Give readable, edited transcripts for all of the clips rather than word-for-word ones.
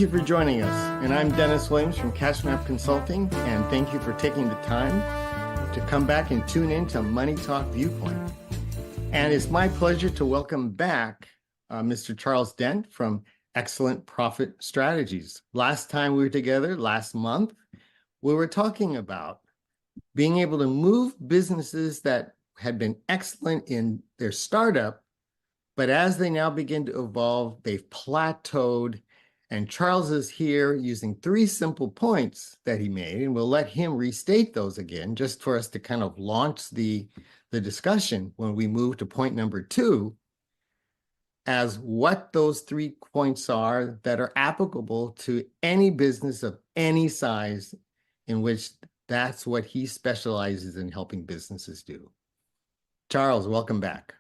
Thank you for joining us. And I'm Dennis Williams from Cashmap Consulting, and thank you for taking the time to come back and tune in to Money Talk Viewpoint. And it's my pleasure to welcome back Mr. Charles Dent from Excellent Profit Strategies. Last time we were together, last month, we were talking about being able to move businesses that had been excellent in their startup, but as they now begin to evolve, they've plateaued. And Charles is here using 3 simple points that he made, and we'll let him restate those again, just for us to kind of launch the discussion when we move to point number 2, as what those 3 points are that are applicable to any business of any size, in which that's what he specializes in helping businesses do. Charles, welcome back.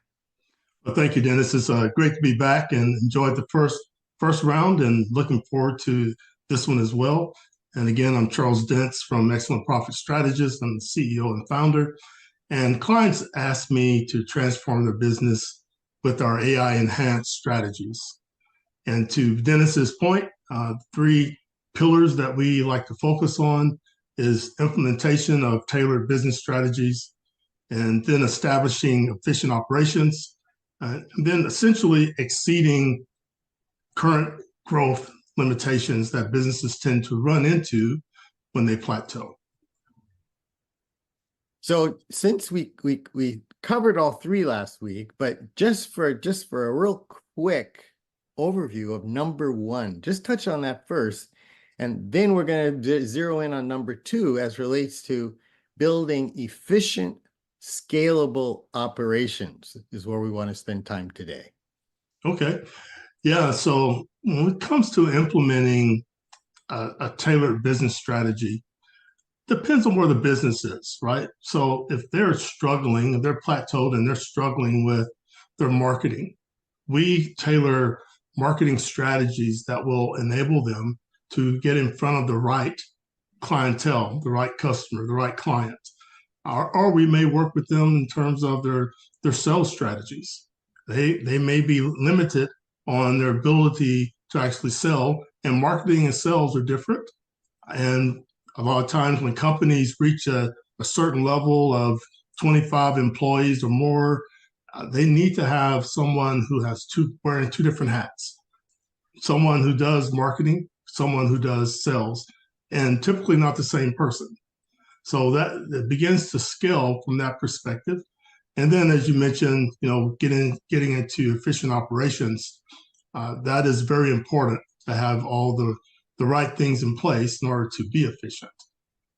Well, thank you, Dennis. It's great to be back and enjoyed the first round and looking forward to this one as well. And again, I'm Charles Dents from Excellent Profit Strategists. I'm the CEO and founder. And clients ask me to transform their business with our AI enhanced strategies. And to Dennis's point, 3 pillars that we like to focus on is implementation of tailored business strategies, and then establishing efficient operations, and then essentially exceeding current growth limitations that businesses tend to run into when they plateau. So since we covered all 3 last week, but just for a real quick overview of number 1, just touch on that first, and then we're going to zero in on number 2 as relates to building efficient, scalable operations is where we want to spend time today. Okay. Yeah. So when it comes to implementing a tailored business strategy, depends on where the business is, right? So if they're struggling, if they're plateaued and they're struggling with their marketing, we tailor marketing strategies that will enable them to get in front of the right clientele, the right customer, the right client. Or we may work with them in terms of their sales strategies. They may be limited on their ability to actually sell, and marketing and sales are different. And a lot of times when companies reach a certain level of 25 employees or more, they need to have someone who has wearing 2 different hats. Someone who does marketing, someone who does sales, and typically not the same person. So that it begins to scale from that perspective. And then, as you mentioned, getting into efficient operations, that is very important to have all the right things in place in order to be efficient.